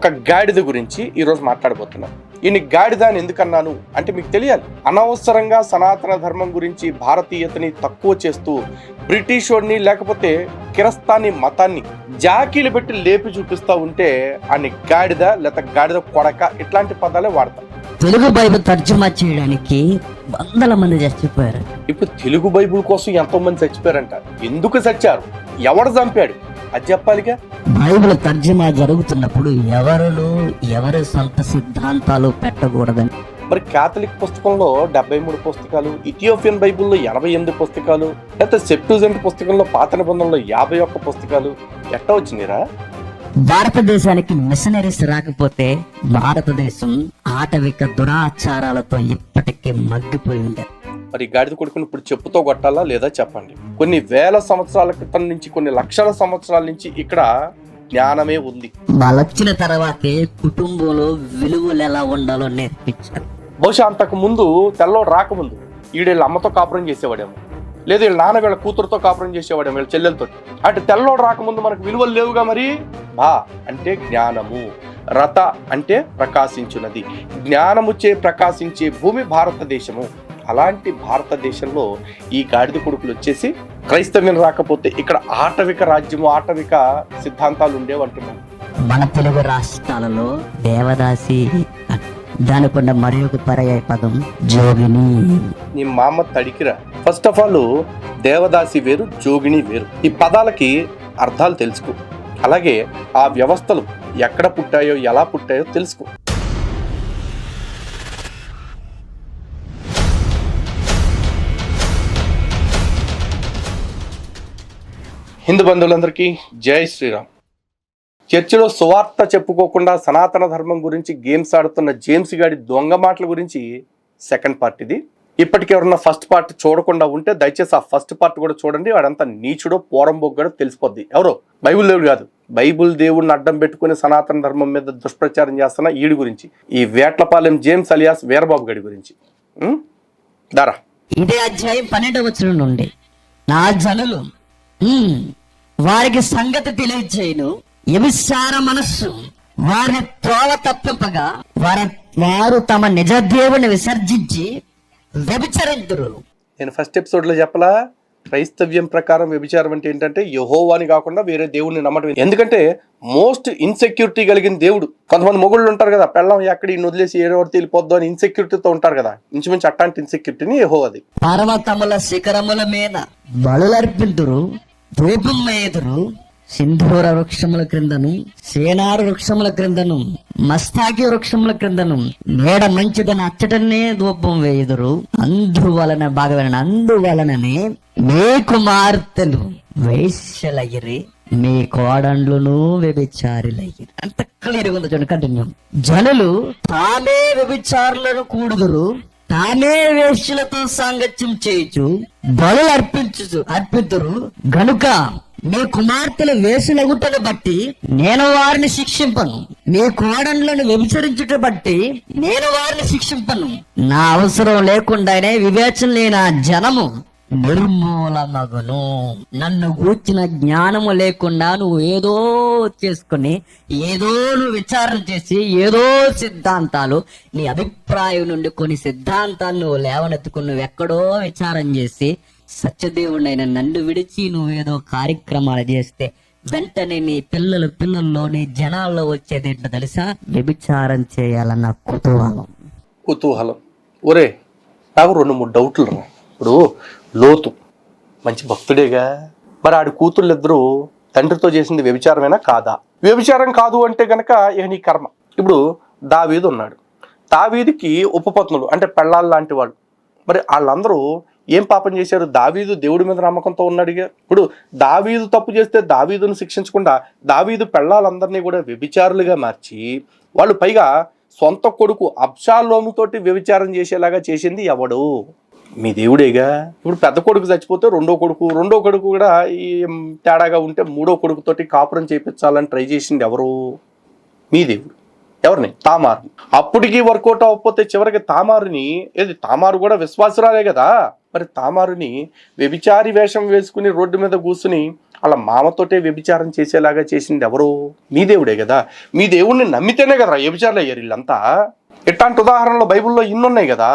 ఒక గాడిద గురించి ఈరోజు మాట్లాడబోతున్నాను. ఈయన గాడిద అని ఎందుకన్నాను అంటే మీకు తెలియాలి. అనవసరంగా సనాతన ధర్మం గురించి భారతీయతని తక్కువ చేస్తూ బ్రిటిష్ వాడిని లేకపోతే కిరస్తాని మతాన్ని జాకీలు పెట్టి లేపి చూపిస్తూ ఉంటే ఆయన గాడిద లేక గాడిద కొడక ఇట్లాంటి పదాలే వాడతాం. తెలుగు బైబిల్ తర్జుమా చేయడానికి వందల మంది చచ్చిపోయారు. ఇప్పుడు తెలుగు బైబిల్ కోసం ఎంతో మంది చచ్చిపోయారంట. ఎందుకు చచ్చారు, ఎవడు చంపాడు అది చెప్పాలిగా. బైబిల్ తర్జుమా జరుగుతున్నప్పుడు ఎవరి సొంత సిద్ధాంతాలు పెట్టకూడదని. మరి కేథలిక్ పుస్తకంలో 73 పుస్తకాలు, ఇథియోపియన్ బైబిల్లో 88 పుస్తకాలు, లేకపోతే సెప్టూజెంట్ పుస్తకంలో పాత నిబంధనలో 51 పుస్తకాలు ఎట్లా వచ్చినాయిరా? భారతదేశానికి మిషనరీస్ రాకపోతే భారతదేశం ఆటవిక దురాచారాలతో ఇప్పటికే మగ్గిపోయి ఉంది. మరి గాడిద కొడుకుని ఇప్పుడు చెప్పుతో కొట్టాలా లేదా చెప్పండి. కొన్ని వేల సంవత్సరాల క్రితం నుంచి, కొన్ని లక్షల సంవత్సరాల నుంచి ఇక్కడ జ్ఞానమే ఉంది. వాళ్ళొచ్చిన తర్వాతే కుటుంబంలో విలువలు ఎలా ఉండాలో నేర్పించారు. బహుశా అంతకు ముందు తెల్లోడు రాకముందు వీళ్ళ అమ్మతో కాపురం చేసేవాడేమో, లేదు వీళ్ళ నాన్న వీళ్ళ కూతురుతో కాపురం చేసేవాడేమో, వీళ్ళ చెల్లెలతో. అంటే తెల్లోడు రాకముందు మనకు విలువలు లేవుగా. మరి భా అంటే జ్ఞానము, రత అంటే ప్రకాశించున్నది, జ్ఞానముచే ప్రకాశించే భూమి భారతదేశము. అలాంటి భారతదేశంలో ఈ గాడిద కొడుకులు వచ్చేసి క్రైస్తవ్యం రాకపోతే ఇక్కడ ఆటవిక రాజ్యము, ఆటవిక సిద్ధాంతాలు ఉండేవంటున్నాం. మన తెలుగు రాష్ట్రాలలో దేవదాసి, దానికొండ మరి ఒక పర్యాయ పదం జోగిని. నీ మామ తడికిరా. ఫస్ట్ ఆఫ్ ఆల్ దేవదాసి వేరు, జోగిని వేరు. ఈ పదాలకి అర్థాలు తెలుసుకో. అలాగే ఆ వ్యవస్థలు ఎక్కడ పుట్టాయో, ఎలా పుట్టాయో తెలుసుకో. హిందూ బంధువులందరికీ జై శ్రీరామ్. చర్చిలో సువార్త చెప్పుకోకుండా సనాతన ధర్మం గురించి గేమ్స్ ఆడుతున్న జేమ్స్ గాడి దొంగ మాటల గురించి సెకండ్ పార్ట్ ఇది. ఇప్పటికి ఎవరన్నా ఫస్ట్ పార్ట్ చూడకుండా ఉంటే దయచేసి ఆ ఫస్ట్ పార్ట్ కూడా చూడండి. వాడంతా నీచుడో పోరంబొగ్గడో తెలిసిపోద్ది. ఎవరో బైబుల్ దేవుడు కాదు, బైబుల్ దేవుడిని అడ్డం పెట్టుకుని సనాతన ధర్మం మీద దుష్ప్రచారం చేస్తున్న ఈడి గురించి, ఈ వేట్లపాలెం జేమ్స్ అలియాస్ వీరబాబు గడి గురించి. దారా ఇదే అధ్యాయం 12వ వచనం నుండి, నా జనులు వారికి సంగతి తెలియజేయను, వ్యభిచార మనస్సు వారిని త్రోవ తప్పింపగా వారు తమ నిజ దేవుని విసర్జించి వ్యభిచరింతురు. నేను ఫస్ట్ ఎపిసోడ్ లో చెప్పలా, క్రైస్తవ్యం ప్రకారం వ్యభిచారం అంటే ఏంటంటే యెహోవాని కాకుండా వేరే దేవుడిని నమ్మటం. ఎందుకంటే మోస్ట్ ఇన్సెక్యూరిటీ కలిగిన దేవుడు. కొంతమంది మొగుళ్ళు ఉంటారు కదా, పెళ్ళం ఎక్కడ ఈ వదిలేసి ఏడోటి వెళ్ళిపోద్దు అని ఇన్సెక్యూరిటీతో ఉంటారు కదా, ఇంచుమించు అట్లాంటి ఇన్సెక్యూరిటీని యెహోవాది. పర్వతముల శిఖరముల మీద బలులర్పింతురు, ధూపం వేయుదురు, సింధూర వృక్షముల క్రిందను, సేనారు వృక్షముల క్రిందను, మస్తాకి వృక్షముల క్రిందను మేడ మంచిదని అచ్చటనే ధూపం వేయుదురు. అందువలననే మీ కుమార్తెలు వేశ్యలయ్యిరి, మీ కోడండ్లును వ్యభిచారులయ్యిరి. అంత క్లియర్ ఉంది చూడండి. కంటిన్యూ. జనులు తామే వ్యభిచారులను కూడుదురు, తామే వేశ్యలతో సాంగత్యం చేయుచు బలు అర్పింతురు గనుక మీ కుమార్తెల వేసులగుటను బట్టి నేను వారిని శిక్షింపను, మీ కోడళ్లను వ్యభిచరించుట బట్టి నేను వారిని శిక్షింపను. నా అవసరం లేకుండానే వివేచన లేని ఆ జనము నిర్మూలమగును. నన్ను గూర్చిన జ్ఞానము లేకుండా నువ్వు ఏదో చేసుకుని, ఏదో నువ్వు విచారణ చేసి, ఏదో సిద్ధాంతాలు, నీ అభిప్రాయం నుండి కొన్ని సిద్ధాంతాలు నువ్వు లేవనెత్తుకుని నువ్వు ఎక్కడో విచారం చేసి సత్యదేవుడైన నన్ను విడిచి నువ్వేదో కార్యక్రమాలు చేస్తే వెంటనే నీ పిల్లల్లో నీ జనాల్లో వచ్చేది ఏంటో తెలుసా? వ్యభిచారం చేయాలన్న కుతూహలం. ఒరే నాకు 2-3 డౌట్లు రా. ఇప్పుడు లోతు మంచి భక్తుడేగా, మరి ఆడి కూతుళ్ళు ఇద్దరు తండ్రితో చేసింది వ్యభిచారమేనా కాదా? వ్యభిచారం కాదు అంటే గనక ఇక నీ కర్మ. ఇప్పుడు దావీదు ఉన్నాడు, దావీదుకి ఉపపత్నులు అంటే పెళ్ళాలు లాంటి వాళ్ళు. మరి వాళ్ళందరూ ఏం పాపం చేశారు? దావీదు దేవుడి మీద నమ్మకంతో ఉన్నాడుగా. ఇప్పుడు దావీదు తప్పు చేస్తే దావీదును శిక్షించకుండా దావీదు పెళ్ళాలందరినీ కూడా వ్యభిచారులుగా మార్చి, వాళ్ళు పైగా సొంత కొడుకు అబ్షాలోముతోటి వ్యభిచారం చేసేలాగా చేసింది ఎవడు? మీ దేవుడేగా. ఇప్పుడు పెద్ద కొడుకు చచ్చిపోతే రెండో కొడుకు కూడా ఈ తేడాగా ఉంటే మూడో కొడుకుతోటి కాపురం చేయించాలని ట్రై చేసింది ఎవరు? మీ దేవుడు. ఎవరిని? తామారు. అప్పటికి వర్కౌట్ అవ్వకపోతే చివరికి తామారుని, ఏది తామారు కూడా విశ్వాసురాలే కదా, మరి తామారుని వ్యభిచారి వేషం వేసుకుని రోడ్డు మీద కూర్చుని అలా మామతోటే వ్యభిచారం చేసేలాగా చేసింది ఎవరు? మీ దేవుడే కదా. మీ దేవుడిని నమ్మితేనే కదా వ్యభిచారులు అయ్యారు వీళ్ళంతా. ఇట్లాంటి ఉదాహరణలు బైబిల్లో ఇన్నున్నాయి కదా.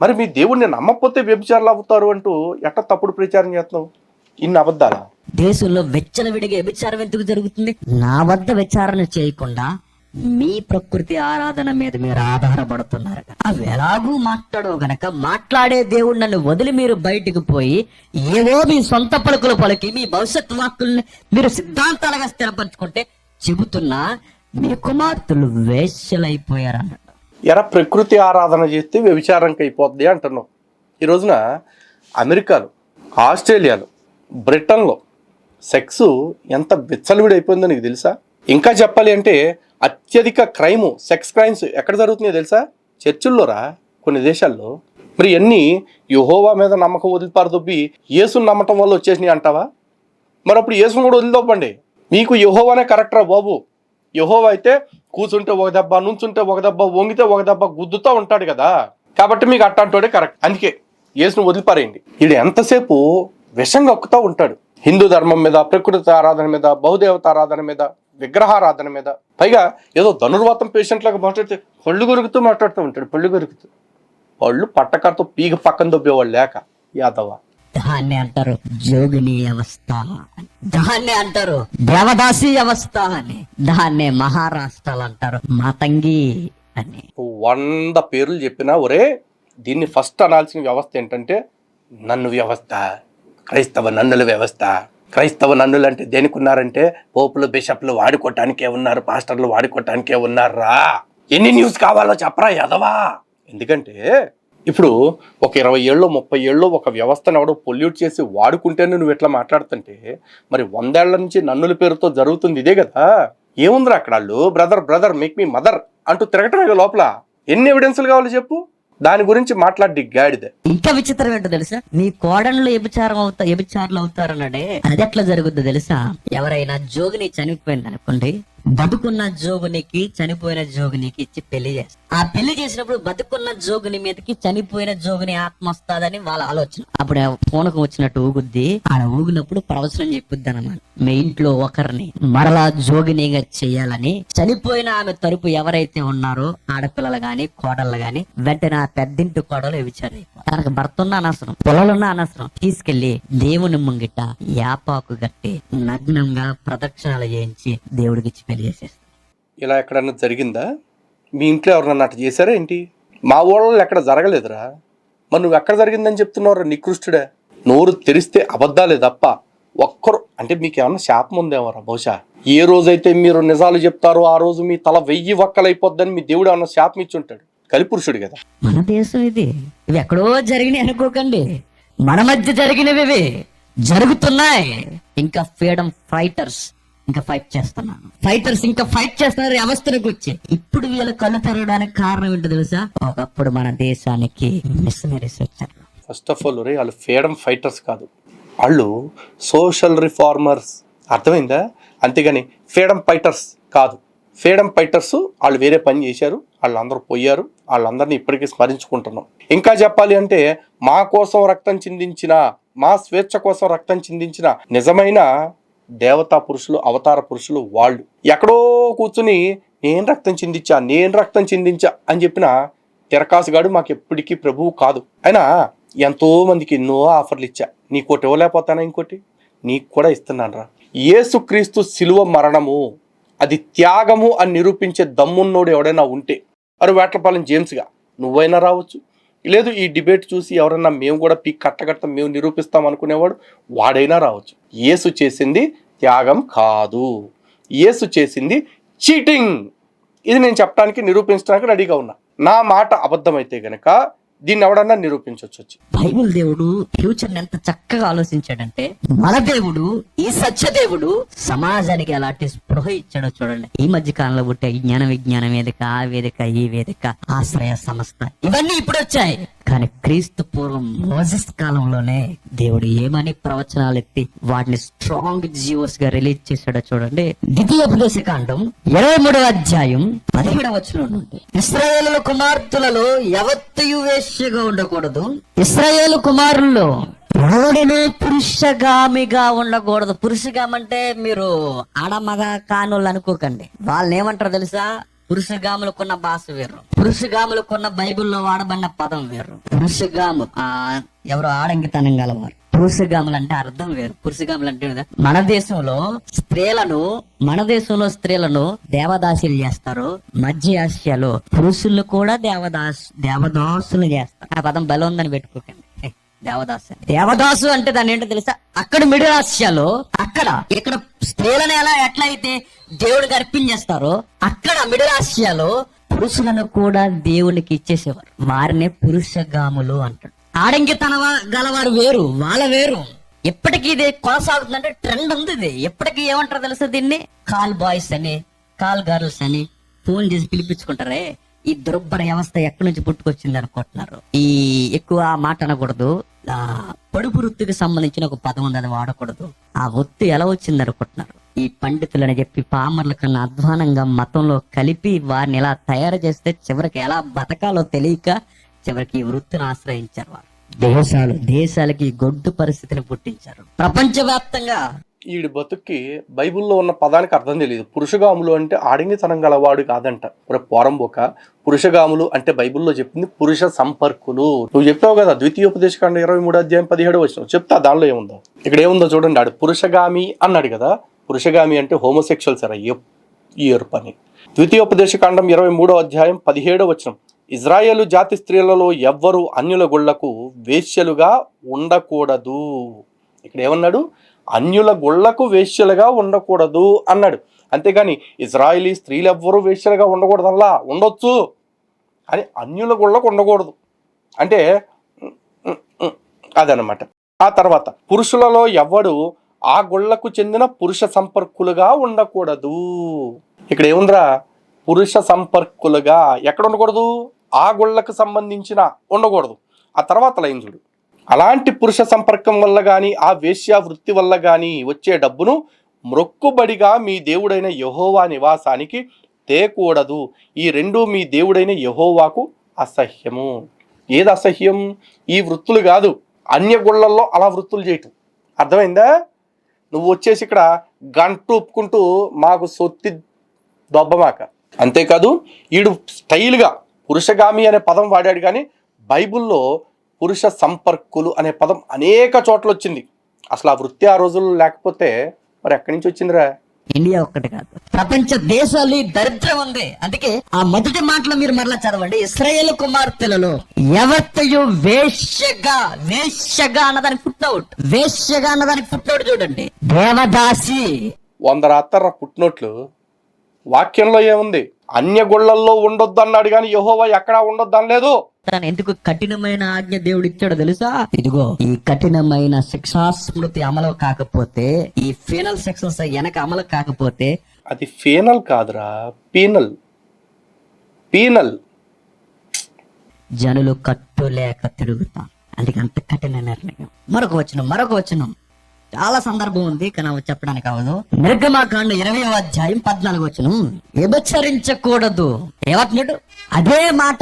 మరి మీ దేవుడిని నమ్మకపోతే వ్యభిచారులు అవుతారు అంటూ ఎట్లా తప్పుడు ప్రచారం చేస్తున్నావు? ఇన్ని అబద్ధాలా? దేశంలో విడిగా వ్యభిచారం ఎందుకు జరుగుతుంది? నా వద్ద విచారణ చేయకుండా మీ ప్రకృతి ఆరాధన మీద మీరు ఆధారపడుతున్నారు. అవి ఎలాగూ మాట్లాడవు గనక మాట్లాడే దేవుడు నన్ను వదిలి మీరు బయటికి పోయి ఏవో మీ సొంత పలుకులు పలికి మీ భవిష్యత్ వాక్కుల్ని మీరు సిద్ధాంతాలుగా స్థిరపరచుకుంటే చెబుతున్నా మీ కుమార్తెలు వేశ్యలైపోయారన్నట్టు. ఎరా ప్రకృతి ఆరాధన చేస్తే వ్యభిచారంకి అయిపోద్ది అంటున్నావు. ఈ రోజున అమెరికాలో, ఆస్ట్రేలియాలో, బ్రిటన్లో సెక్స్ ఎంత విచ్చలవిడైపోయిందో నీకు తెలుసా? ఇంకా చెప్పాలి అంటే అత్యధిక క్రైము, సెక్స్ క్రైమ్స్ ఎక్కడ జరుగుతున్నాయో తెలుసా? చర్చిల్లోరా, కొన్ని దేశాల్లో. మరి అన్నీ యెహోవా మీద నమ్మకం వదిలిపారదొబ్బి యేసుని నమ్మటం వల్ల వచ్చేసినాయి అంటావా? మరి అప్పుడు యేసుని కూడా వదిలిదొబ్బండి. మీకు యెహోవానే కరెక్టరా బాబు. యెహోవా అయితే కూర్చుంటే ఒక దెబ్బ, నుంచుంటే ఒక దెబ్బ, వంగితే ఒక దెబ్బ గుద్దుతూ ఉంటాడు కదా. కాబట్టి మీకు అట్టాంటోడే కరెక్ట్. అందుకే యేసుని వదిలిపారేయండి. వీడు ఎంతసేపు విషం కక్కుతూ ఉంటాడు. హిందూ ధర్మం మీద, ప్రకృతి ఆరాధన మీద, బహుదేవత ఆరాధన మీద, విగ్రహారాధన మీద. పైగా ఏదో ధనుర్వాతం పేషెంట్ లాగా మాట్లాడితే పళ్ళు కొరుకుతూ మాట్లాడుతూ ఉంటాడు. పళ్ళు కొరుకుతూ పళ్ళు పట్టకరతో పీక పక్కన దొబ్బేవాళ్ళు లేక యాదవ. దాన్ని అంటారు జోగిని అవస్థ, దాన్నే అంటారు దేవదాసి అవస్థ అని, దాన్నే మహారాష్ట్రాలు అంటారు మాతంగి అని. 100 పేర్లు చెప్పినా ఒరే దీన్ని ఫస్ట్ అనాల్సిన వ్యవస్థ ఏంటంటే నన్ను వ్యవస్థ, క్రైస్తవ నన్నుల వ్యవస్థ. క్రైస్తవ నన్నులు అంటే దేనికి ఉన్నారంటే పోపులు, బిషప్లు వాడుకోవటానికే ఉన్నారు, పాస్టర్లు వాడుకోవటానికే ఉన్నారా? ఎన్ని న్యూస్ కావాలో చెప్పరా యదవా. ఎందుకంటే ఇప్పుడు ఒక 20 ఏళ్ళు 30 ఏళ్ళు ఒక వ్యవస్థను ఎవడో పొల్యూట్ చేసి వాడుకుంటేనే నువ్వు ఎట్లా మాట్లాడుతుంటే మరి 100 ఏళ్ల నుంచి నన్నుల పేరుతో జరుగుతుంది ఇదే కదా. ఏముందిరా అక్కడ వాళ్ళు బ్రదర్ మేక్ మీ మదర్ అంటూ తిరగటమే లోపల. ఎన్ని ఎవిడెన్స్లు కావాలో చెప్పు. దాని గురించి మాట్లాడి గాడిదే. ఇంకా విచిత్రం ఏంటో తెలుసా? నీ కోడళ్ళు వ్యభిచారులు అవుతారన్నాడే, అది ఎట్లా జరుగుద్దో తెలుసా? ఎవరైనా జోగిని చనిపోయింది అనుకోండి, బతుకున్న జోగునికి చనిపోయిన జోగునికి ఇచ్చి పెళ్లి చేస్తారు. ఆ పెళ్లి చేసినప్పుడు బతుకున్న జోగుని మీదకి చనిపోయిన జోగుని ఆత్మ వస్తాదని వాళ్ళ ఆలోచన. అప్పుడు పూనకం వచ్చినట్టు ఊగుద్ది. ఆడ ఊగినప్పుడు ప్రవచనం చెప్పుద్ది అన్నమాట. మీ ఇంట్లో ఒకరిని మరలా జోగినిగా చేయాలని చనిపోయిన ఆమె తరపు ఎవరైతే ఉన్నారో ఆడపిల్లలు గాని కోడళ్ళు గాని వెంటనే ఆ పెద్దింటి కోడలు వ్యభిచారం. తనకు భర్త ఉన్న అనవసరం, పిల్లలున్న అనవసరం, తీసుకెళ్లి దేవుని ముంగిట యాపాకు కట్టి నగ్నంగా ప్రదక్షిణాలు చేయించి దేవుడికి పెళ్లి చేసేస్తారు. ఇలా ఎక్కడన్నా జరిగిందా? మీ ఇంట్లో ఎవరన్నా అట్లా చేశారా ఏంటి? మా ఊళ్ళో ఎక్కడ జరగలేదురా. మరి నువ్వు ఎక్కడ జరిగిందని చెప్తున్నావురా నికృష్టుడే. నోరు తెరిస్తే అబద్ధాలే తప్ప ఒక్కరు అంటే మీకు ఏమన్నా శాపం ఉందేమోరా బహుశా. ఏ రోజైతే మీరు నిజాలు చెప్తారో ఆ రోజు మీ తల 1000 వక్కలైపోద్దని మీ దేవుడు ఏమన్నా శాపం ఇచ్చి ఉంటాడు. కలిపురుషుడు కదా. మన దేశం ఇది. ఇవి ఎక్కడో జరిగినాయి అనుకోకండి, మన మధ్య జరిగినవి ఇవి జరుగుతున్నాయి. ఇంకా ఫ్రీడమ్ ఫైటర్స్ ఇంకా ఫైట్ చేస్తున్నారు వ్యవస్థను గురించి. ఇప్పుడు వీళ్ళ కళ్ళు తెరవడానికి కారణం ఏంటో తెలుసా? ఒకప్పుడు మన దేశానికి మిషనరీస్ వచ్చారు. ఫస్ట్ ఆఫ్ ఆల్ వాళ్ళు ఫ్రీడమ్ ఫైటర్స్ కాదు, వాళ్ళు సోషల్ రిఫార్మర్స్. అర్థమైందా? అంతేగాని ఫ్రీడమ్ ఫైటర్స్ కాదు. ఫ్రీడమ్ ఫైటర్స్ వాళ్ళు వేరే పని చేశారు, వాళ్ళందరూ పోయారు. వాళ్ళందరినీ ఇప్పటికీ స్మరించుకుంటున్నాం. ఇంకా చెప్పాలి అంటే మా కోసం రక్తం చిందించిన, మా స్వేచ్ఛ కోసం రక్తం చిందించిన నిజమైన దేవతా పురుషులు, అవతార పురుషులు వాళ్ళు. ఎక్కడో కూర్చుని నేను రక్తం చిందించా అని చెప్పిన తిరకాసుగాడు మాకు ఎప్పటికీ ప్రభువు కాదు. అయినా ఎంతో మందికి ఎన్నో ఆఫర్లు ఇచ్చా. నీకోటి ఇవ్వలేకపోతానా? ఇంకోటి నీకు కూడా ఇస్తున్నాను రా. యేసుక్రీస్తు శిలువ మరణము అది త్యాగము అని నిరూపించే దమ్మున్నోడు ఎవడైనా ఉంటే మరి వేట్లపాలెం జేమ్స్గా నువ్వైనా రావచ్చు. లేదు ఈ డిబేట్ చూసి ఎవరన్నా మేము కూడా కట్టగట్ట మేము నిరూపిస్తాం అనుకునేవాడు వాడైనా రావచ్చు. యేసు చేసింది త్యాగం కాదు, యేసు చేసింది చీటింగ్. ఇది నేను చెప్పడానికి నిరూపించడానికి రెడీగా ఉన్నా. నా మాట అబద్ధమైతే గనక దీన్ని ఎవడన్నా నిరూపించవచ్చు. బైబిల్ దేవుడు ఫ్యూచర్ ఎంత చక్కగా ఆలోచించాడంటే, మన దేవుడు ఈ సత్య దేవుడు సమాజానికి ఎలాంటి స్పృహ ఇచ్చాడో చూడండి. ఈ మధ్య కాలంలో పుట్టే జ్ఞాన విజ్ఞాన వేదిక, ఆ వేదిక, ఈ వేదిక, ఆశ్రయ సంస్థ, ఇవన్నీ ఇప్పుడు వచ్చాయి. కానీ క్రీస్తు పూర్వం మోసెస్ కాలంలోనే దేవుడు ఏమని ప్రవచనాలు ఎత్తి వాటిని స్ట్రాంగ్ జీవోస్ గా రిలీజ్ చేశాడో చూడండి. ద్వితీయోపదేశకాండం 23వ అధ్యాయం 17వ వచనం నుండి, ఇశ్రాయేలు కుమార్తెలలో ఎవత్తయు వేశ్యగా ఉండకూడదు, ఇశ్రాయేలు కుమారుల్లో ఎవడును పురుషగామిగా ఉండకూడదు. పురుషగామి అంటే మీరు ఆడమగ కానోళ్ళు అనుకోకండి. వాళ్ళని ఏమంటారు తెలుసా? పురుషగాములకున్న భాష వేరు, పురుషగాములకున్న బైబిల్లో వాడబడిన పదం వేరు. పురుషగాము ఎవరు ఆడంగితనం గలవారు. పురుషగాములు అంటే అర్థం వేరు. పురుషగాములు అంటే మన దేశంలో స్త్రీలను దేవదాసులు చేస్తారు. మధ్య ఆసియాలో పురుషులను కూడా దేవదాసులు చేస్తారు. ఆ పదం బలం ఉందని పెట్టుకోకండి. దేవదాసు అంటే దాని ఏంటో తెలుసా? అక్కడ మిడిల్ ఆసియాలో ఇక్కడ స్త్రీలను ఎట్లా అయితే దేవుడికి అర్పించేస్తారో అక్కడ మిడిల్ ఆసియాలో పురుషులను కూడా దేవునికి ఇచ్చేసేవారు. వారినే పురుషగాములు అంటాడు. ఆడంగితనం గలవారు వేరు, వాళ్ళ వేరు. ఎప్పటికీ ఇది కొనసాగుతుందంటే ట్రెండ్ ఉంది. ఇది ఎప్పటికీ ఏమంటారు తెలుసా? దీన్ని కాల్ బాయ్స్ అని, కాల్ గర్ల్స్ అని ఫోన్ చేసి పిలిపించుకుంటారే. ఈ దుర్భర వ్యవస్థ ఎక్కడి నుంచి పుట్టుకొచ్చింది అనుకుంటున్నారు. ఈ ఎక్కువ మాట అనకూడదు. పొడుపు వృత్తికి సంబంధించిన ఒక పదం ఉంది, అది వాడకూడదు. ఆ వృత్తి ఎలా వచ్చింది అనుకుంటున్నారు? ఈ పండితులని చెప్పి పామర్ల కన్నా అధ్వానంగా మతంలో కలిపి వారిని ఎలా తయారు చేస్తే చివరికి ఎలా బతకాలో తెలియక చివరికి ఈ వృత్తిని ఆశ్రయించారు. వారు దేశాలకి గొడ్డు పరిస్థితిని పుట్టించారు. ప్రపంచవ్యాప్తంగా ఈడి బతుక్కి బైబిల్లో ఉన్న పదానికి అర్థం తెలియదు. పురుషగాములు అంటే ఆడంగితనం గలవాడు కాదంట. పోరంబోక పురుషగాములు అంటే బైబిల్లో చెప్పింది పురుష సంపర్కులు. నువ్వు చెప్పావు కదా ద్వితీయోపదేశకాండ 23 అధ్యాయం 17 వచనం. చెప్తా దానిలో ఏముందో. ఇక్కడ ఏముందో చూడండి. ఆడు పురుషగామి అన్నాడు కదా. పురుషగామి అంటే హోమోసెక్షువల్స్ ఈ పని. ద్వితీయోపదేశకాండం 23 అధ్యాయం 17 వచనం. ఇజ్రాయేలు జాతి స్త్రీలలో ఎవ్వరూ అన్యుల గుళ్లకు వేశ్యలుగా ఉండకూడదు. ఇక్కడ ఏమన్నాడు? అన్యుల గుళ్లకు వేశ్యలుగా ఉండకూడదు అన్నాడు. అంతేగాని ఇజ్రాయిలీ స్త్రీలు ఎవ్వరూ వేశ్యలుగా ఉండకూడదల్లా, ఉండొచ్చు అని అన్యుల గుళ్లకు ఉండకూడదు అంటే అదనమాట. ఆ తర్వాత పురుషులలో ఎవ్వడు ఆ గుళ్లకు చెందిన పురుష సంపర్కులుగా ఉండకూడదు. ఇక్కడ ఏముందిరా? పురుష సంపర్కులుగా ఎక్కడ ఉండకూడదు? ఆ గుళ్లకు సంబంధించిన ఉండకూడదు. ఆ తర్వాత లైన్ చూడు. అలాంటి పురుష సంపర్కం వల్ల కానీ ఆ వేశ్య వృత్తి వల్ల కానీ వచ్చే డబ్బును మ్రొక్కుబడిగా మీ దేవుడైన యెహోవా నివాసానికి తేకూడదు. ఈ రెండు మీ దేవుడైన యెహోవాకు అసహ్యము. ఏది అసహ్యం? ఈ వృత్తులు కాదు, అన్య గుళ్ళల్లో అలా వృత్తులు చేయటం. అర్థమైందా? నువ్వు వచ్చేసి ఇక్కడ గంట ఒప్పుకుంటూ మాకు సొత్తి దొబ్బమాక. అంతేకాదు ఈడు స్టైల్గా పురుషగామి అనే పదం వాడాడు, కానీ బైబిల్లో పురుష సంపర్కులు అనే పదం అనేక చోట్ల వచ్చింది. అసలు ఆ వృత్తి ఆ రోజుల్లో లేకపోతే మరి ఎక్కడి నుంచి వచ్చిందిరా? ఇండియా ఒక్కటి కాదు, ప్రపంచ దేశాలు దరిద్రం ఉంది. అందుకే ఆ మొదటి మాటలో మీరు మరలా చదవండి. ఇశ్రాయేలు కుమార్తెలలో ఎవత్తయు వేశ్యగా అన్నదానికి ఫుట్నోట్, వేశ్యగా అన్నదానికి ఫుట్నోట్ చూడండి. దేవదాసి 100 రాత్తారా ఫుట్నోట్లు. వాక్యంలో ఏముంది? అన్య గుళ్ళల్లో ఉండొద్దు అన్నాడు, కానీ యెహోవా ఎక్కడా ఉండొద్దు అనలేదు. ఎందుకు కఠినమైన ఆజ్ఞ దేవుడు ఇచ్చాడు తెలుసా? ఇదిగో ఈ కఠినమైన శిక్షా స్మృతి అమలు కాకపోతే, ఈ ఫీనల్ సెక్షన్స్ వెనక అమలు కాకపోతే, అది ఫీనల్ కాదురా, పీనల్. జనులు కట్టులేక తిరుగుతారు. అందుకే అంత కఠిన నిర్ణయం. మరొక వచనం చాలా సందర్భం ఉంది, కానీ చెప్పడానికి అవదు. నిర్గమాకాండ 20వ అధ్యాయం 14వ వచనం. వ్యభిచరించకూడదు. ఏమంటున్నాడు? అదే మాట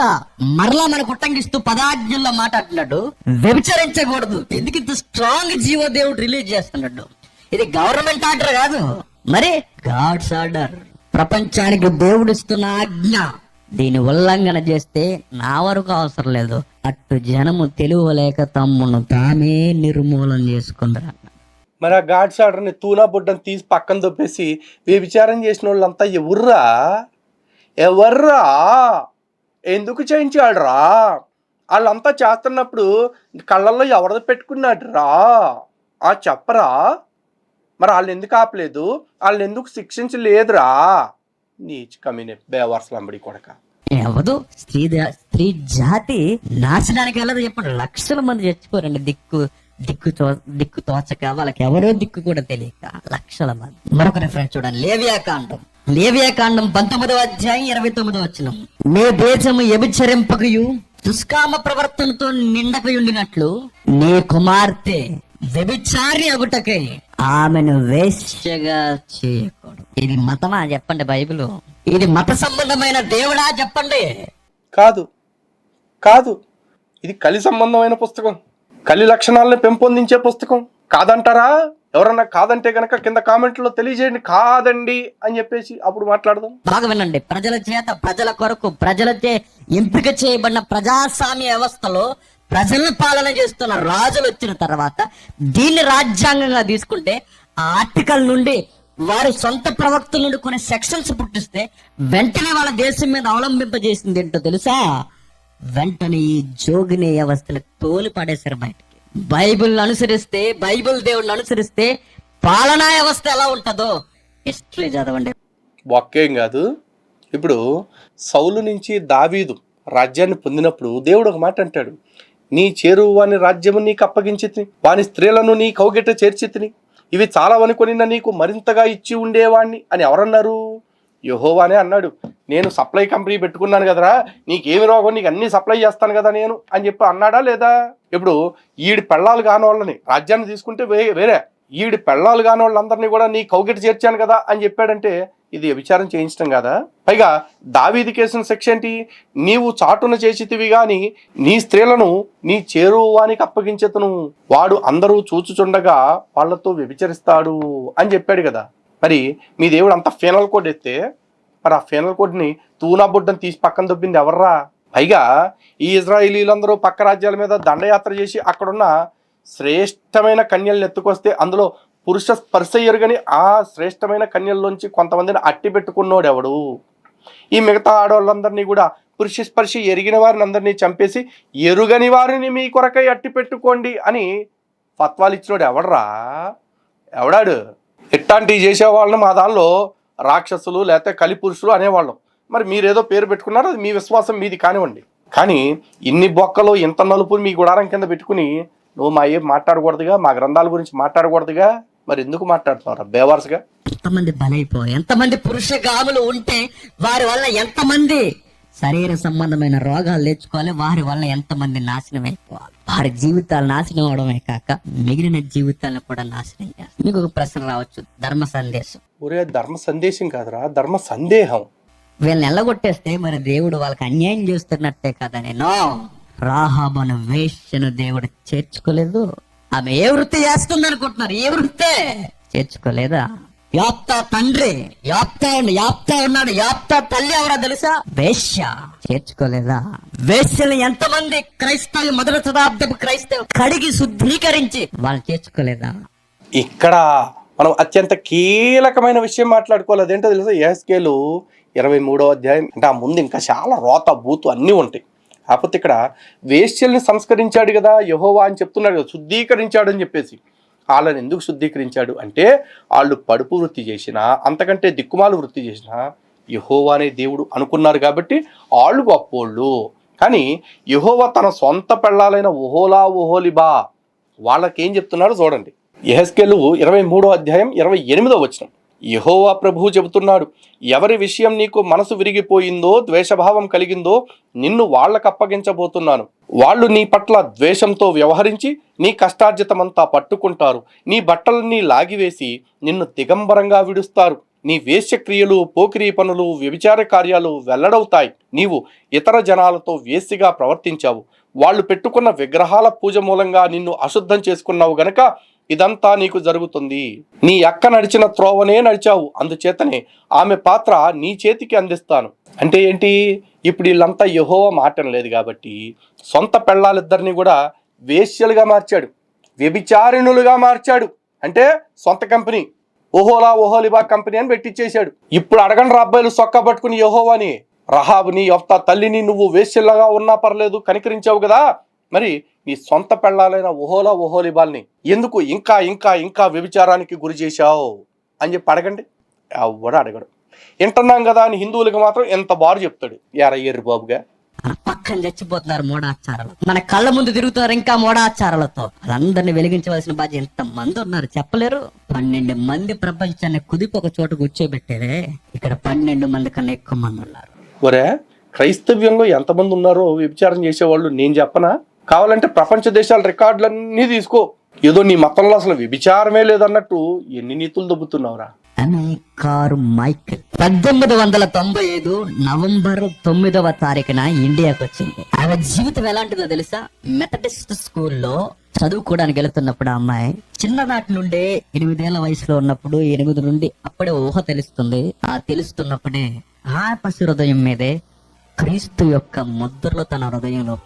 మరలా మనకు ఉట్టంగిస్తూ పదాజ్ఞల్లో మాట అంటున్నాడు. వ్యభిచరించకూడదు. ఎందుకు ఇంత స్ట్రాంగ్ జీవో దేవుడు రిలీజ్ చేస్తున్నాడు? ఇది గవర్నమెంట్ ఆర్డర్ కాదు, మరి గాడ్స్ ఆర్డర్. ప్రపంచానికి దేవుడు ఇస్తున్న ఆజ్ఞ. దీని ఉల్లంఘన చేస్తే నా వరకు అవసరం లేదు, అట్టు జనము తెలువలేక తమ్మును తామే నిర్మూలన చేసుకుందరు. మరి ఆ గాడ్స్ ఆర్డర్ని తూనా బుడ్డని తీసి పక్కన దొప్పేసి వ్యభిచారం చేసిన వాళ్ళంతా ఎవర్రా ఎందుకు చేయించాడురా? వాళ్ళంతా చేస్తున్నప్పుడు కళ్ళల్లో ఎవరిది పెట్టుకున్నాడు రా? చెప్పరా? మరి వాళ్ళని ఎందుకు ఆపలేదు? వాళ్ళని ఎందుకు శిక్షించలేదురా? నీచ్ కమీనే బేవర్సలంబడి కొడక. ఎవదు స్త్రీ జాతి నాశనానికి వెళ్ళదు చెప్పండి. లక్షల మంది చచ్చిపోరండి దిక్కు తోచక, వాళ్ళకి ఎవరో దిక్కు కూడా తెలియక లక్షల మంది. మరొక రిఫరెన్స్ చూడండి. లేవియాకాండం 19వ అధ్యాయం 29వ వచనం. నీ దేశము వ్యభిచరింపకయు దుష్కామ ప్రవర్తనతో నిండకయుండినట్లు నీ కుమార్తె వ్యభిచారి అగుటకై ఆమెను వేశ్యగా చేయకూడదు. ఇది మతమా చెప్పండి? బైబిల్ ఇది మత సంబంధమైన దేవుడా చెప్పండి? కాదు, ఇది కలి సంబంధమైన పుస్తకం. కలి లక్షణాలను పెంపొందించే పుస్తకం కాదంటారా? ఎవరన్నా కాదంటే గనక కింద కామెంట్లో తెలియజేయండి, కాదండి అని చెప్పేసి అప్పుడు మాట్లాడదాం. బాగా వినండి. ప్రజల చేత, ప్రజల కొరకు, ప్రజలచే ఎంపిక చేయబడిన ప్రజాస్వామ్య వ్యవస్థలో ప్రజలను పాలన చేస్తున్న రాజులు వచ్చిన తర్వాత దీన్ని రాజ్యాంగంగా తీసుకుంటే ఆ ఆర్టికల్ నుండి వారి సొంత ప్రవక్తల నుండి కొన్ని సెక్షన్స్ పుట్టిస్తే వెంటనే వాళ్ళ దేశం మీద అవలంబింపజేసింది ఏంటో తెలుసా? వెంటనే ఈ జోగిని వ్యవస్థను తోలి పడేశారు బయటికి. బైబిల్ అనుసరిస్తే, బైబిల్ దేవుడిని అనుసరిస్తే పాలనా వ్యవస్థ ఎలా ఉంటుందో హిస్టరీ చదవండి. ఒక్కేం కాదు. ఇప్పుడు సౌలు నుంచి దావీదు రాజ్యాన్ని పొందినప్పుడు దేవుడు ఒక మాట అంటాడు, నీ చేరువు వాని రాజ్యము నీకు అప్పగించితిని, వాని స్త్రీలను నీ కౌగిట చేర్చితిని, ఇవి చాలా వనుకొనిన నీకు మరింతగా ఇచ్చి ఉండేవాణ్ణి అని ఎవరన్నారు? యెహోవానే అన్నాడు. నేను సప్లై కంపెనీ పెట్టుకున్నాను కదరా, నీకేమి రోగం, నీకు అన్ని సప్లై చేస్తాను కదా నేను అని చెప్పి అన్నాడా లేదా? ఇప్పుడు ఈడి పెళ్ళాలు కాని వాళ్ళని రాజ్యాన్ని తీసుకుంటే వేరే, ఈడి పెళ్ళాలు కాని వాళ్ళందరినీ కూడా నీ కౌగిట చేర్చాను కదా అని చెప్పాడంటే ఇది వ్యభిచారం చేయించడం కదా? పైగా దావీదు కేసిన శిక్ష ఏంటి? నీవు చాటున చేసితివి గాని నీ స్త్రీలను నీ చేరువానికి అప్పగించెతను, వాడు అందరూ చూచుచుండగా వాళ్లతో వ్యభిచరిస్తాడు అని చెప్పాడు కదా. మరి మీ దేవుడు అంత ఫైనల్ కోడ్ ఎత్తే మరి ఆ ఫైనల్ కోడ్ని తూనా బుడ్డని తీసి పక్కన దొబ్బింది ఎవర్రా? పైగా ఈ ఇజ్రాయిలీలందరూ పక్క రాజ్యాల మీద దండయాత్ర చేసి అక్కడున్న శ్రేష్టమైన కన్యలను ఎత్తుకొస్తే అందులో పురుష స్పర్శ ఎరుగని ఆ శ్రేష్టమైన కన్యల్లోంచి కొంతమందిని అట్టి పెట్టుకున్నోడు ఎవడు? ఈ మిగతా ఆడవాళ్ళందరినీ కూడా పురుష స్పర్శ ఎరిగిన వారిని అందరినీ చంపేసి ఎరుగని వారిని మీ కొరకై అట్టి పెట్టుకోండి అని ఫత్వాలు ఇచ్చినోడు ఎవడరా? ఎవడాడు? ఇట్లాంటివి చేసేవాళ్ళని మా దానిలో రాక్షసులు లేకపోతే కలిపురుషులు అనేవాళ్ళం. మరి మీరేదో పేరు పెట్టుకున్నారు, అది మీ విశ్వాసం, మీది కానివ్వండి. కానీ ఇన్ని బొక్కలు ఇంత నలుపుని మీ గుడారం కింద పెట్టుకుని నువ్వు మా ఏం మాట్లాడకూడదుగా, మా గ్రంథాల గురించి మాట్లాడకూడదుగా, మరి ఎందుకు మాట్లాడుతున్నారా బేవార్స్గా? ఎంతమంది బలైపోయి, ఎంతమంది పురుషగాములు ఉంటే వారి వల్ల ఎంతమంది శరీర సంబంధమైన రోగాలు తెచ్చుకోవాలి, వారి వల్ల ఎంతమంది నాశనం అయిపోవాలి. వారి జీవితాలు నాశనం అవడమే కాక మిగిలిన జీవితాలను కూడా నాశనం చేస్తారు. మీకు ఒక ప్రశ్న రావచ్చు, ధర్మ సందేశం. ఒరే ధర్మ సందేశం కాదురా, ధర్మ సందేహం. వీళ్ళని ఎల్లగొట్టేస్తే మరి దేవుడు వాళ్ళకి అన్యాయం చేస్తున్నట్టే కదా. నేను రాహాబను వేశ్యను దేవుడు చేర్చుకోలేదు. ఆమె ఏ వృత్తి చేస్తుంది అనుకుంటున్నారు? ఏ వృత్తే చేర్చుకోలేదా? యాప్తా తండ్రి, యాప్తా ఉన్నాడు, యాప్తా తల్లి ఎవరో తెలుసా? వేశ్య. చేర్చుకోలేదా? వేశ్యలు ఎంతమంది క్రైస్తవులు, మొదటి శతాబ్దపు క్రైస్తవులు కడిగి శుద్ధీకరించి వాళ్ళు చేర్చుకోలేదా? ఇక్కడ మనం అత్యంత కీలకమైన విషయం మాట్లాడుకోవాలి. అదేంటో తెలుసా? యెహెజ్కేలు 23వ అధ్యాయం. అంటే ఆ ముందు ఇంకా చాలా రోత బూతు అన్నీ ఉంటాయి. కాకపోతే ఇక్కడ వేశ్యల్ని సంస్కరించాడు కదా యెహోవా అని చెప్తున్నాడు కదా, శుద్ధీకరించాడు అని చెప్పేసి. వాళ్ళని ఎందుకు శుద్ధీకరించాడు అంటే వాళ్ళు పడుపు వృత్తి చేసినా, అంతకంటే దిక్కుమాలు వృత్తి చేసినా యెహోవా అనే దేవుడు అనుకున్నారు కాబట్టి వాళ్ళు గొప్పోళ్ళు. కానీ యెహోవా తన సొంత పెళ్ళాలైన ఒహోలా ఒహోలిబా వాళ్ళకేం చెప్తున్నారో చూడండి. యెహెజ్కేలు 23వ అధ్యాయం 28వ వచనం. యెహోవా ప్రభువు చెబుతున్నాడు, ఎవరి విషయం నీకు మనసు విరిగిపోయిందో, ద్వేషభావం కలిగిందో నిన్ను వాళ్ళకు అప్పగించబోతున్నాను. వాళ్ళు నీ పట్ల ద్వేషంతో వ్యవహరించి నీ కష్టార్జితమంతా పట్టుకుంటారు. నీ బట్టలన్నీ లాగివేసి నిన్ను దిగంబరంగా విడుస్తారు. నీ వేశ్యక్రియలు, పోకిరీ పనులు, వ్యభిచార కార్యాలు వెల్లడవుతాయి. నీవు ఇతర జనాలతో వేశ్యగా ప్రవర్తించావు. వాళ్ళు పెట్టుకున్న విగ్రహాల పూజ మూలంగా నిన్ను అశుద్ధం చేసుకున్నావు గనక ఇదంతా నీకు జరుగుతుంది. నీ అక్క నడిచిన త్రోవనే నడిచావు, అందుచేతనే ఆమె పాత్ర నీ చేతికి అందిస్తాను. అంటే ఏంటి? ఇప్పుడు వీళ్ళంతా యెహోవా మాట లేదు కాబట్టి సొంత పెళ్ళాలిద్దరిని కూడా వేశ్యలుగా మార్చాడు, వ్యభిచారిణులుగా మార్చాడు. అంటే సొంత కంపెనీ ఓహోలా ఓహోలిబా కంపెనీ అని పెట్టించేశాడు. ఇప్పుడు అడగండి రాబ్బాయిలు సొక్కా పట్టుకుని యెహోవాని, రహాబుని, యొఫ్తా తల్లిని నువ్వు వేశ్యలుగా ఉన్నా పర్లేదు కనికరించావు కదా, మరి నీ సొంత పెళ్ళాలైన ఓహోలా ఓహోలిబాల్ని ఎందుకు ఇంకా ఇంకా ఇంకా వ్యభిచారానికి గురి చేశావు అని చెప్పి అడగండి. ఎవడు అడగడు. వింటున్నాం కదా అని హిందువులకు మాత్రం ఎంత బారు చెప్తాడు. ఎర్రి బాబుగా పక్కన చచ్చిపోతున్నారు మూఢాచారాలు, మన కళ్ళ ముందు తిరుగుతున్నారు ఇంకా మూఢాచారాలతో. వాళ్ళందరినీ వెలిగించవలసిన బాధ్యత ఎంత మంది ఉన్నారు చెప్పలేరు. 12 మంది ప్రపంచాన్ని కుదిపి ఒక చోట కూర్చోబెట్టేదే, ఇక్కడ 12 మంది కన్నా ఎక్కువ మంది ఉన్నారు. ఒరే క్రైస్తవ్యంలో ఎంతమంది ఉన్నారో వ్యభిచారం చేసేవాళ్ళు నేను చెప్పనా? కావాలంటే ప్రపంచ దేశాల రికార్డులన్నీ తీసుకో. ఏదో నీ మతంలో అసలు వ్యభిచారమే లేదన్నట్టు ఎన్ని నీతులు దొబ్బుతున్నావురా. అమీ కార్మైకెల్ 1895 నవంబర్ 9వ తారీఖున ఇండియాకి వచ్చింది. ఆమె జీవితం ఎలాంటిదో తెలుసా? మెథడిస్ట్ స్కూల్లో చదువుకోవడానికి వెళుతున్నప్పుడు ఆ అమ్మాయి చిన్ననాటి నుండే 8 ఏళ్ల వయసులో ఉన్నప్పుడు 8 నుండి అప్పుడే ఊహ తెలుస్తుంది. ఆ తెలుస్తున్నప్పుడే ఆ పసి హృదయం మీదే క్రీస్తు యొక్క ముద్రలు తన హృదయంలో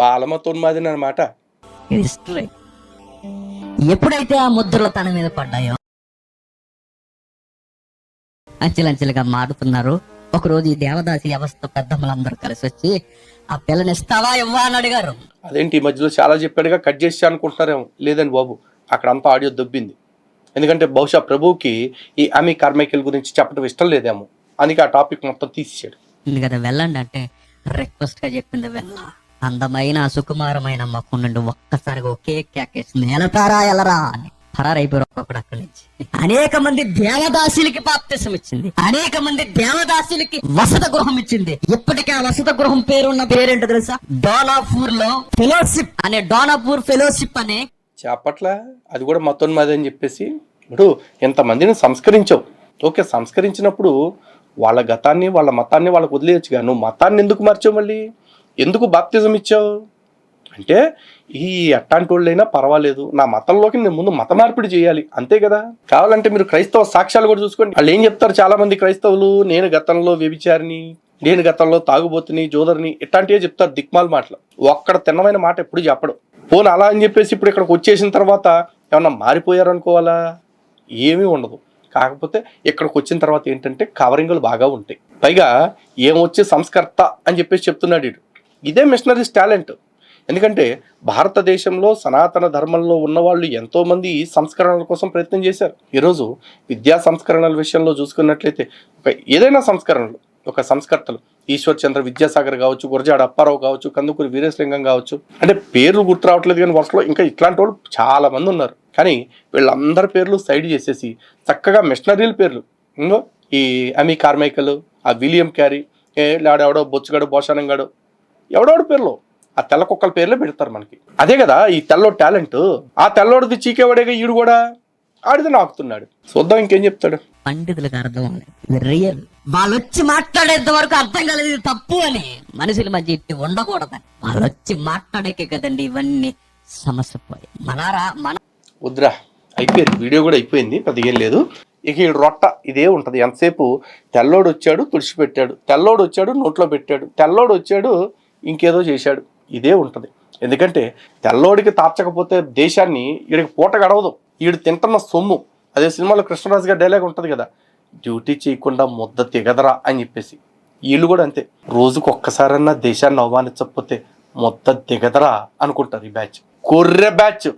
బాలమతోన్మాదిని అన్నమాట. హిస్టరీ. ఎప్పుడైతే ఆ ముద్రలు తన మీద పడ్డాయో అంచెలంచెలుగా మారుతున్నారు. ఒకరోజు ఈ దేవదాసి వ్యవస్థ పెద్దమ్మలందరూ కలిసి వచ్చి ఆ పిల్లని ఇస్తావా ఇవ్వా అని అడిగారు. అదేంటి ఈ మధ్యలో చాలా చెప్పాడుగా, కట్ చేసి అనుకుంటున్నారేమో. లేదండి బాబు, అక్కడ అంతా ఆడియో దొబ్బింది. ఎందుకంటే బహుశా ప్రభువుకి ఈ అమీ కార్మైకెల్ గురించి చెప్పడం ఇష్టం లేదేమో, అందుకే ఆ టాపిక్ మొత్తం తీసేసాడు. కదా వెళ్ళండి అంటే రిక్వెస్ట్ గా చెప్పింది. వెళ్ళ అందమైన సుకుమారమైన మొక్కం నుండి ఒక్కసారిగా ఒకే కేకేసింది, ఎలతారా ఎలరా అని. పరారైపోయారు ఒక్కొక్కడు అక్కడి నుంచి. అనేక మంది దేవదాసులకి బాప్తిసం ఇచ్చింది, అనేక మంది దేవదాసులకి వసత గృహం ఇచ్చింది. ఇప్పటికే ఆ వసత గృహం పేరున్న పేరేంటో తెలుసా? డోనాపూర్ లో ఫెలోషిప్ అనే, డోనాపూర్ ఫెలోషిప్ అనే చేపట్ల. అది కూడా మతోన్మాది అని చెప్పేసి. ఇప్పుడు ఎంతమందిని సంస్కరించావు, ఓకే, సంస్కరించినప్పుడు వాళ్ళ గతాన్ని వాళ్ళ మతాన్ని వాళ్ళకు వదిలేయచ్చుగా. నువ్వు మతాన్ని ఎందుకు మార్చావు? మళ్ళీ ఎందుకు బాప్తిజం ఇచ్చావు? అంటే ఈ అట్టాంటి వాళ్ళైనా పర్వాలేదు, నా మతంలోకి నేను ముందు మత మార్పిడి చేయాలి, అంతే కదా. కావాలంటే మీరు క్రైస్తవ సాక్ష్యాలు కూడా చూసుకోండి. వాళ్ళు ఏం చెప్తారు చాలా మంది క్రైస్తవులు, నేను గతంలో వ్యభిచారిని, నేను గతంలో తాగుబోతుని, జోదరిని, ఇట్లాంటివే చెప్తారు దిక్మాల మాటలు. ఒక్కడ తిన్నమైన మాట ఎప్పుడు చెప్పడు. పోను అలా అని చెప్పేసి ఇప్పుడు ఇక్కడికి వచ్చేసిన తర్వాత ఏమన్నా మారిపోయారు అనుకోవాలా? ఏమీ ఉండదు. కాకపోతే ఇక్కడికి వచ్చిన తర్వాత ఏంటంటే కవరింగ్లు బాగా ఉంటాయి. పైగా ఏమొచ్చే సంస్కర్త అని చెప్పేసి చెప్తున్నాడు వీడు. ఇదే మిషనరీస్ టాలెంట్. ఎందుకంటే భారతదేశంలో సనాతన ధర్మంలో ఉన్నవాళ్ళు ఎంతోమంది సంస్కరణల కోసం ప్రయత్నం చేశారు. ఈరోజు విద్యా సంస్కరణల విషయంలో చూసుకున్నట్లయితే ఏదైనా సంస్కరణలు, ఒక సంస్కర్తలు ఈశ్వర్ చంద్ర విద్యాసాగర్ కావచ్చు, గురజాడ అప్పారావు కావచ్చు, కందుకూరి వీరేశలింగం కావచ్చు, అంటే పేర్లు గుర్తు రావట్లేదు కానీ వరుసలో ఇంకా ఇట్లాంటి వాళ్ళు చాలా మంది ఉన్నారు. కానీ వీళ్ళందరి పేర్లు సైడ్ చేసేసి చక్కగా మిషనరీల పేర్లు, ఇంకో ఈ అమీ కార్మైకల్, ఆ విలియం క్యారీ, ఎవడో బొచ్చుగాడు, భోషానంగాడు, ఎవడెవడు పేర్లు ఆ తెల్ల కుక్కల పేర్లే పెడతారు మనకి. అదే కదా ఈ తెల్లో టాలెంట్. ఆ తెల్లోడిది చీకేవాడేగా ఈడు కూడా, ఆడిది నాకుతున్నాడు. చూద్దాం ఇంకేం చెప్తాడు. పండితులకు అర్థం అవ్వలేదు రియల్. వాళ్ళు వచ్చి మాట్లాడేంత వరకు అర్థం కాలేదు ఇది తప్పు అని. మనుషుల మధ్య ఇట్టి ఉండకూడదని వాళ్ళు వచ్చి మాట్లాడేకే కదండి ఇవన్నీ సమస్య పోయి. వద్దురా, అయిపోయింది, వీడియో కూడా అయిపోయింది, పెద్దగేం లేదు. ఇక ఈ రొట్ట ఇదే ఉంటది ఎంతసేపు. తెల్లోడు వచ్చాడు తుడిచిపెట్టాడు, తెల్లోడు వచ్చాడు నోట్లో పెట్టాడు, తెల్లోడు వచ్చాడు ఇంకేదో చేశాడు, ఇదే ఉంటది. ఎందుకంటే తెల్లోడికి తార్చకపోతే దేశాన్ని వీడికి పూట గడవదు. వీడు తింటున్న సొమ్ము, అదే సినిమాలో కృష్ణరాజు గారి డైలాగ్ ఉంటది కదా, డ్యూటీ చేయకుండా ముద్ద తెగదరా అని చెప్పేసి. వీళ్ళు కూడా అంతే, రోజుకు ఒక్కసారన్నా దేశాన్ని అవమానించకపోతే ముద్ద దిగదరా అనుకుంటారు. ఈ బ్యాచ్ కొర్రె బ్యాచ్,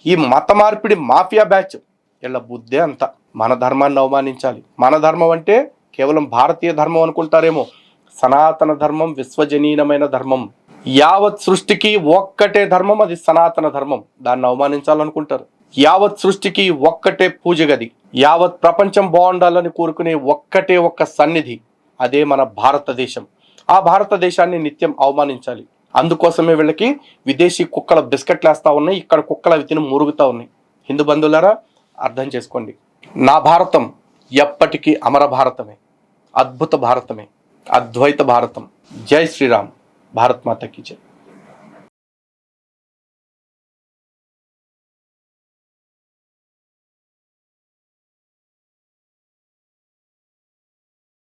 ఈ మత మార్పిడి మాఫియా బ్యాచ్. వీళ్ళ బుద్ధే అంతా మన ధర్మాన్ని అవమానించాలి. మన ధర్మం అంటే కేవలం భారతీయ ధర్మం అనుకుంటారేమో. సనాతన ధర్మం విశ్వజనీనమైన ధర్మం. యావత్ సృష్టికి ఒక్కటే ధర్మం, అది సనాతన ధర్మం. దాన్ని అవమానించాలనుకుంటారు. యావత్ సృష్టికి ఒక్కటే పూజ గది, యావత్ ప్రపంచం బాగుండాలని కోరుకునే ఒక్కటే ఒక్క సన్నిధి, అదే మన భారతదేశం. ఆ భారతదేశాన్ని నిత్యం అవమానించాలి. అందుకోసమే వీళ్ళకి విదేశీ కుక్కల బిస్కెట్లు వేస్తా ఉన్నాయి, ఇక్కడ కుక్కల అవి తిని మురుగుతూ ఉన్నాయి. హిందూ బంధువులారా అర్థం చేసుకోండి, నా భారతం ఎప్పటికీ అమర భారతమే, అద్భుత భారతమే, అద్వైత భారతం. జై శ్రీరామ్. భారత్ మాతా కీ జై.